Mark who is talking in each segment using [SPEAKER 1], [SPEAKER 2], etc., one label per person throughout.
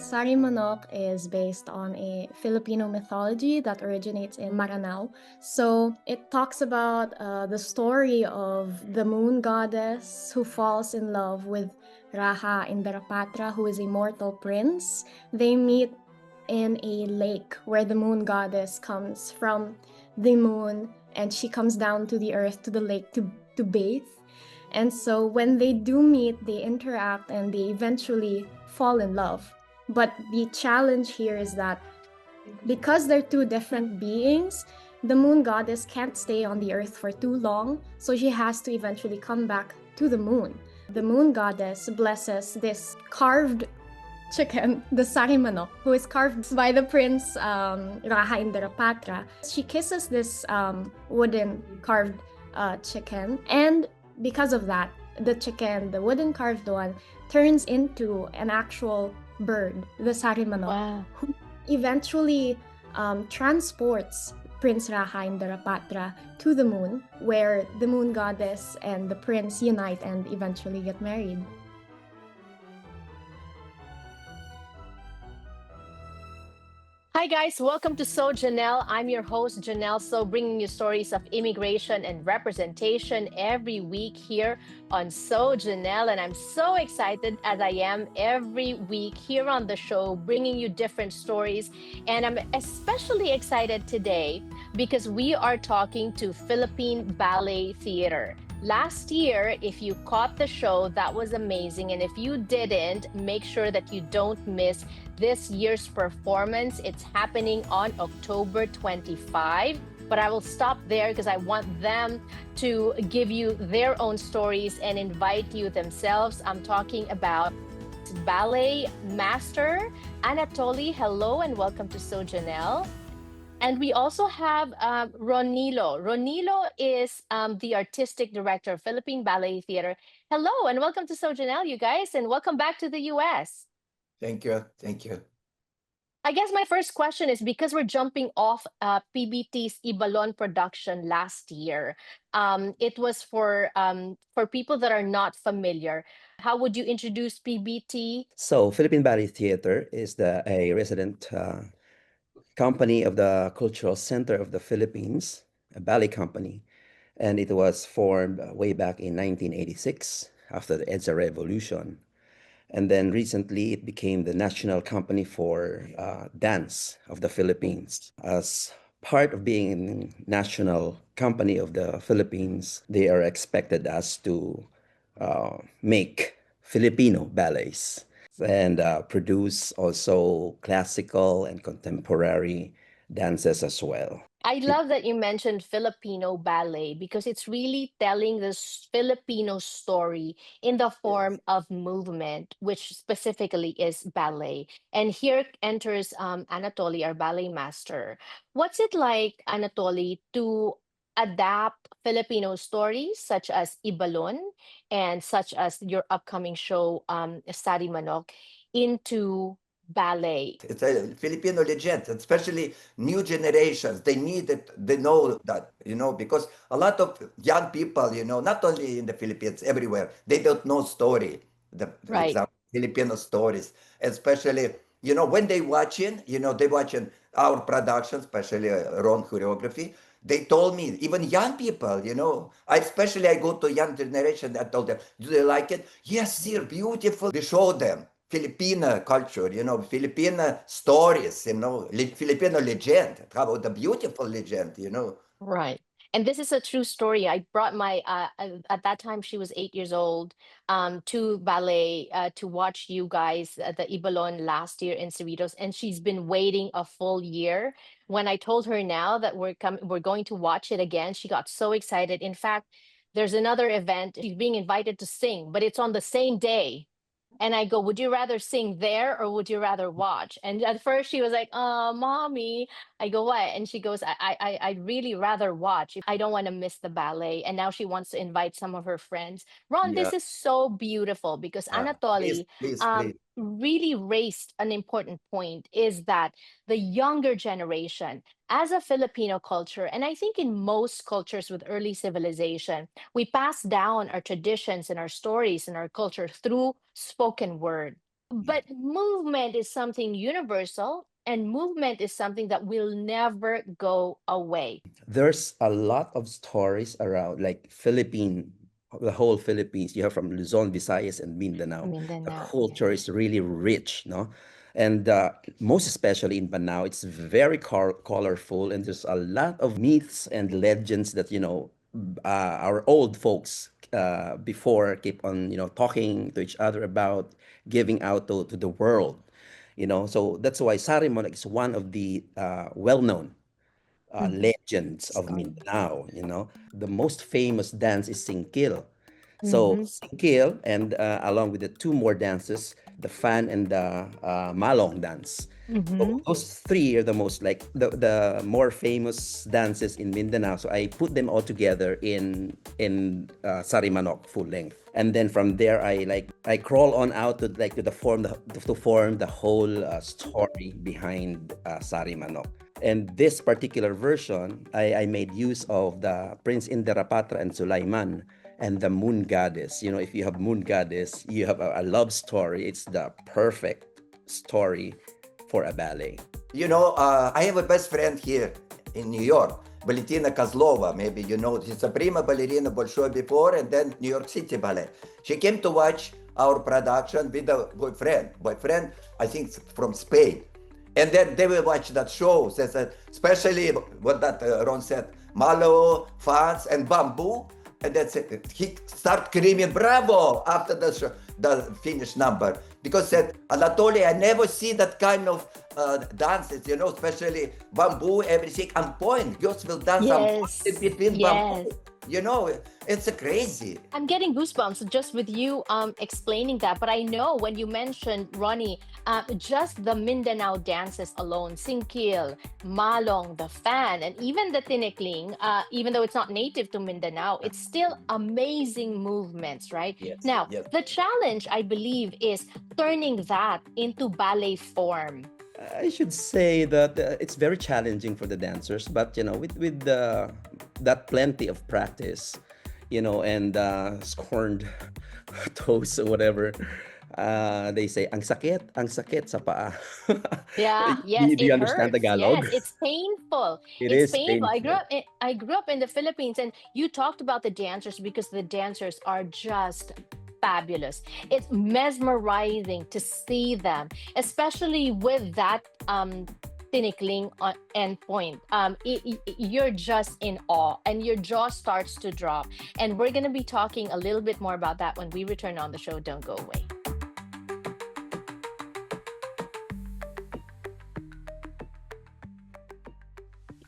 [SPEAKER 1] Sarimanok is based on a Filipino mythology that originates in Maranao. So it talks about the story of the moon goddess who falls in love with Raha Indarapatra, who is a mortal prince. They meet in a lake where the moon goddess comes from the moon and she comes down to the earth to the lake to bathe. And so when they do meet, they interact and they eventually fall in love. But the challenge here is that because they're two different beings, the moon goddess can't stay on the earth for too long, so she has to eventually come back to the moon. The moon goddess blesses this carved chicken, the Sarimanok, who is carved by the prince Raha Indarapatra. She kisses this wooden carved chicken, and because of that, the chicken, the wooden carved one, turns into an actual bird, the Sarimanok,
[SPEAKER 2] Wow.
[SPEAKER 1] who eventually transports Prince Raha Indarapatra to the moon, where the moon goddess and the prince unite and eventually get married.
[SPEAKER 2] Hi, guys. Welcome to So Jannelle. I'm your host, Janelle So, bringing you stories of immigration and representation every week here on So Jannelle. And I'm so excited, as I am every week here on the show, bringing you different stories. And I'm especially excited today because we are talking to Philippine Ballet Theatre. Last year, if you caught the show, that was amazing. And if you didn't, make sure that you don't miss this year's performance. It's happening on October 25. But I will stop there because I want them to give you their own stories and invite you themselves. I'm talking about ballet master Anatoly. Hello and welcome to So Jannelle. And we also have Ronilo. Ronilo is the artistic director of Philippine Ballet Theatre. Hello and welcome to So Jannelle, you guys, and welcome back to the US.
[SPEAKER 3] Thank you. Thank you.
[SPEAKER 2] I guess my first question is because we're jumping off PBT's Ibalon production last year. It was for people that are not familiar. How would you introduce PBT?
[SPEAKER 4] So, Philippine Ballet Theatre is a resident company of the Cultural Center of the Philippines, a ballet company. And it was formed way back in 1986 after the EDSA Revolution. And then recently it became the national company for dance of the Philippines. As part of being national company of the Philippines, they are expected us to make Filipino ballets and produce also classical and contemporary dances as well.
[SPEAKER 2] I love that you mentioned Filipino ballet because it's really telling this Filipino story in the form
[SPEAKER 3] Yes.
[SPEAKER 2] of movement, which specifically is ballet. And here enters Anatoly, our ballet master. What's it like, Anatoly, to adapt Filipino stories such as Ibalon and such as your upcoming show, Sarimanok, into ballet?
[SPEAKER 3] It's a Filipino legend, especially new generations. They need it. They know that, because a lot of young people, not only in the Philippines, everywhere, they don't know story. For
[SPEAKER 2] Right.
[SPEAKER 3] example, Filipino stories, especially, when they watching our production, especially Ron choreography. They told me, even young people, I go to young generation. I told them, do they like it? Yes, they're beautiful. We show them Filipino culture, Filipino stories, Filipino legend. How about the beautiful legend?
[SPEAKER 2] Right. And this is a true story. I brought my at that time she was 8 years old to ballet to watch you guys at the Ibalon last year in Cerritos, and she's been waiting a full year. When I told her now that we're going to watch it again, she got so excited. In fact, there's another event. She's being invited to sing, but it's on the same day. And I go, would you rather sing there or would you rather watch? And at first she was like, oh, mommy. I go, what? And she goes, I'd really rather watch. I don't want to miss the ballet. And now she wants to invite some of her friends. Ron,
[SPEAKER 3] Yeah.
[SPEAKER 2] this is so beautiful because
[SPEAKER 3] Please,
[SPEAKER 2] Anatoly
[SPEAKER 3] please, please.
[SPEAKER 2] really raised an important point is that the younger generation, as a Filipino culture, and I think in most cultures with early civilization, we pass down our traditions and our stories and our culture through spoken word. But movement is something universal, and movement is something that will never go away.
[SPEAKER 4] There's a lot of stories around like the whole Philippines. You have from Luzon, Visayas, and Mindanao. The
[SPEAKER 2] Mindanao,
[SPEAKER 4] culture is
[SPEAKER 2] yes.
[SPEAKER 4] really rich, no? And most especially in Banao, it's very colorful, and there's a lot of myths and legends that our old folks before keep on talking to each other about, giving out to the world. So that's why Sarimanok is one of the well-known
[SPEAKER 2] Mhm.
[SPEAKER 4] legends of
[SPEAKER 2] Story.
[SPEAKER 4] Mindanao. The most famous dance is Singkil. So
[SPEAKER 2] Mm-hmm.
[SPEAKER 4] Singkil, and along with the two more dances, the Fan and the Malong dance. So
[SPEAKER 2] Mm-hmm.
[SPEAKER 4] those three are the most like the more famous dances in Mindanao. So I put them all together in Sarimanok full length, and then from there I crawl on out to form the whole story behind Sarimanok. And this particular version, I made use of the Prince Indarapatra and Sulaiman and the Moon Goddess. If you have Moon Goddess, you have a love story. It's the perfect story for a ballet.
[SPEAKER 3] I have a best friend here in New York, Valentina Kozlova. Maybe you know, she's a prima ballerina Bolshoi before, and then New York City Ballet. She came to watch our production with a boyfriend, I think from Spain. And then they will watch that show, especially what that Ron said, Malo, Fans, and Bamboo. And that's it. He start screaming bravo after the finish number, because said Anatoly, I never see that kind of dances, especially bamboo, everything on point. Girls will dance on point in
[SPEAKER 2] Yes.
[SPEAKER 3] between bamboo.
[SPEAKER 2] Yes.
[SPEAKER 3] It's crazy.
[SPEAKER 2] I'm getting goosebumps just with you explaining that. But I know when you mentioned Ronnie, just the Mindanao dances alone, Singkil, Malong, the Fan, and even the Tinikling, even though it's not native to Mindanao, it's still amazing movements, right?
[SPEAKER 4] Yes,
[SPEAKER 2] Now,
[SPEAKER 4] yes.
[SPEAKER 2] the challenge, I believe, is turning that into ballet form.
[SPEAKER 4] I should say that it's very challenging for the dancers, but with that plenty of practice, and scorned toes or whatever, they say, ang sakit sa paa.
[SPEAKER 2] Yeah, yes,
[SPEAKER 4] Do you
[SPEAKER 2] it
[SPEAKER 4] understand
[SPEAKER 2] hurts.
[SPEAKER 4] Tagalog?
[SPEAKER 2] Yes, it's painful.
[SPEAKER 4] It
[SPEAKER 2] It's
[SPEAKER 4] is
[SPEAKER 2] painful.
[SPEAKER 4] painful.
[SPEAKER 2] I grew up in the Philippines, and you talked about the dancers because the dancers are just fabulous. It's mesmerizing to see them, especially with that tinikling on end point. You're just in awe, and your jaw starts to drop. And we're gonna be talking a little bit more about that when we return on the show. Don't go away.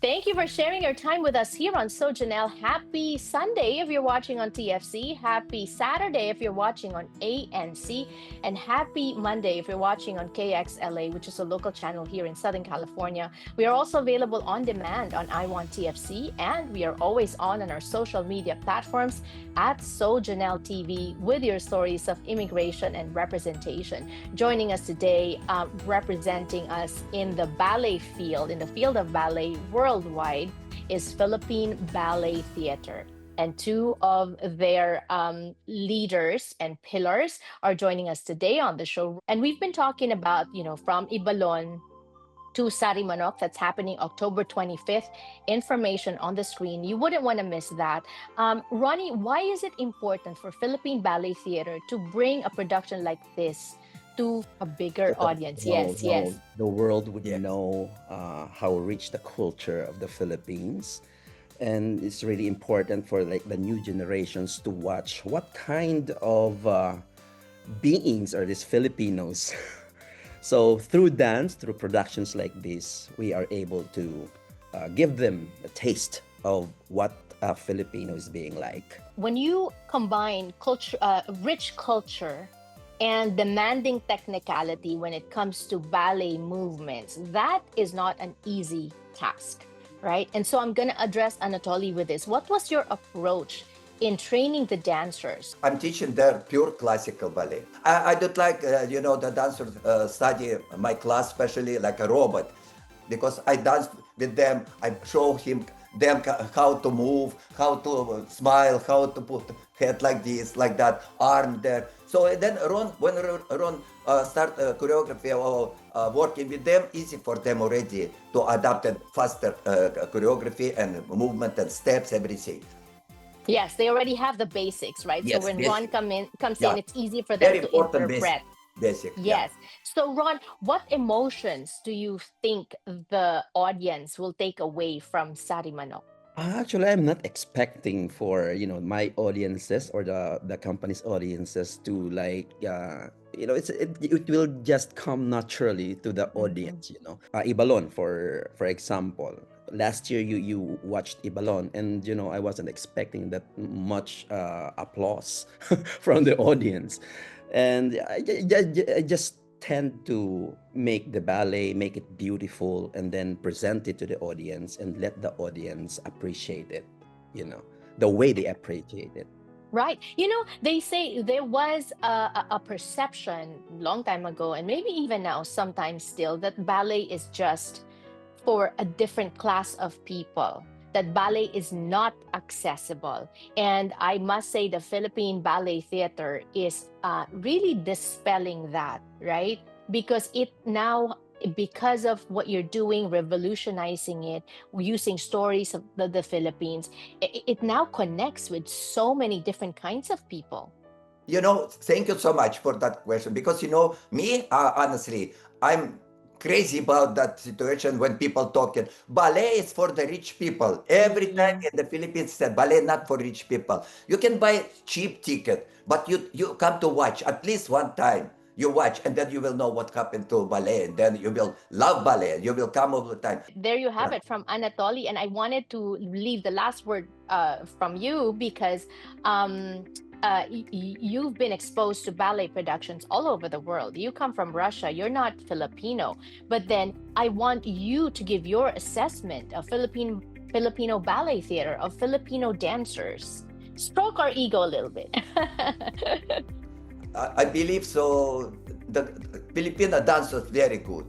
[SPEAKER 2] Thank you for sharing your time with us here on So Jannelle. Happy Sunday if you're watching on TFC. Happy Saturday if you're watching on ANC. And happy Monday if you're watching on KXLA, which is a local channel here in Southern California. We are also available on demand on I Want TFC, and we are always on our social media platforms at So Jannelle TV with your stories of immigration and representation. Joining us today, representing us in the ballet field, in the field of ballet worldwide, is Philippine Ballet Theatre. And two of their leaders and pillars are joining us today on the show. And we've been talking about, from Ibalon to Sarimanok, that's happening October 25th. Information on the screen. You wouldn't want to miss that. Ronnie, why is it important for Philippine Ballet Theatre to bring a production like this to a bigger
[SPEAKER 4] So
[SPEAKER 2] audience? Yes, yes.
[SPEAKER 4] the world would
[SPEAKER 3] Yes.
[SPEAKER 4] know how rich the culture of the Philippines, and it's really important for like the new generations to watch what kind of beings are these Filipinos. So through dance, through productions like this, we are able to give them a taste of what a Filipino is being like.
[SPEAKER 2] When you combine culture, rich culture and demanding technicality when it comes to ballet movements, that is not an easy task, right? And so I'm going to address Anatoly with this. What was your approach in training the dancers?
[SPEAKER 3] I'm teaching there pure classical ballet. I don't like, the dancers study my class, especially like a robot, because I dance with them. I show him them how to move, how to smile, how to put head like this, like that, arm there. So then when Ron start choreography or working with them, easy for them already to adapt and faster choreography and movement and steps, everything.
[SPEAKER 2] Yes, they already have the basics, right? So
[SPEAKER 3] Yes,
[SPEAKER 2] when Ron
[SPEAKER 3] basic.
[SPEAKER 2] comes
[SPEAKER 3] Yeah,
[SPEAKER 2] in, it's easy for them
[SPEAKER 3] very
[SPEAKER 2] to
[SPEAKER 3] important basic.
[SPEAKER 2] interpret.
[SPEAKER 3] Basic. Yeah.
[SPEAKER 2] Yes. So Ron, what emotions do you think the audience will take away from Sarimanok?
[SPEAKER 4] Actually, I'm not expecting for, my audiences or the company's audiences to like, it will just come naturally to the
[SPEAKER 2] Mm-hmm.
[SPEAKER 4] audience. Ibalon, for example, last year you watched Ibalon, and I wasn't expecting that much applause from the audience, and I just tend to make the ballet, make it beautiful, and then present it to the audience and let the audience appreciate it, you know, the way they appreciate it.
[SPEAKER 2] Right. They say there was a perception long time ago, and maybe even now, sometimes still, that ballet is just for a different class of people, that ballet is not accessible. And I must say, the Philippine Ballet Theatre is really dispelling that, right? Because it now, because of what you're doing, revolutionizing it, using stories of the Philippines, it now connects with so many different kinds of people.
[SPEAKER 3] Thank you so much for that question because me, honestly, I'm crazy about that situation when people talking ballet is for the rich people. Every time
[SPEAKER 2] Mm,
[SPEAKER 3] in the Philippines said ballet not for rich people. You can buy cheap ticket, but you come to watch at least one time. You watch and then you will know what happened to ballet, and then you will love ballet. You will come all the time.
[SPEAKER 2] there you have
[SPEAKER 3] Yeah.
[SPEAKER 2] it from Anatoly. And I wanted to leave the last word from you because you've been exposed to ballet productions all over the world. You come from Russia, you're not Filipino. But then I want you to give your assessment of Filipino ballet theater, of Filipino dancers. Stroke our ego a little bit.
[SPEAKER 3] I believe so. The Filipino dance was very good,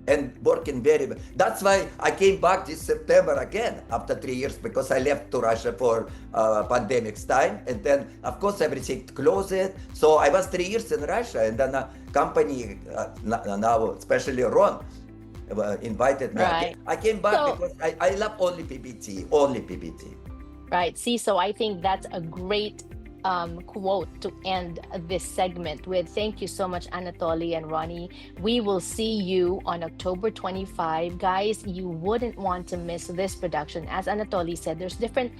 [SPEAKER 3] and working very well. That's why I came back this September again after 3 years because I left to Russia for pandemic's time, and then of course everything closed. So I was 3 years in Russia, and then a company now, especially Ron, invited me again.
[SPEAKER 2] Right.
[SPEAKER 3] I came back
[SPEAKER 2] So,
[SPEAKER 3] because I love only PBT, only PBT.
[SPEAKER 2] right. See, so I think that's a great quote to end this segment with. Thank you so much, Anatoly and Ronnie. We will see you on October 25. Guys, you wouldn't want to miss this production. As Anatoly said, there's different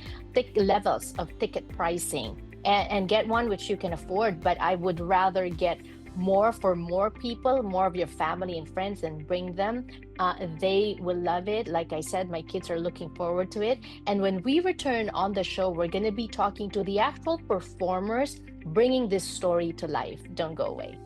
[SPEAKER 2] levels of ticket pricing, and get one which you can afford. But I would rather get more for more people, more of your family and friends, and bring them. They will love it. Like I said, my kids are looking forward to it. And when we return on the show, we're going to be talking to the actual performers bringing this story to life. Don't go away.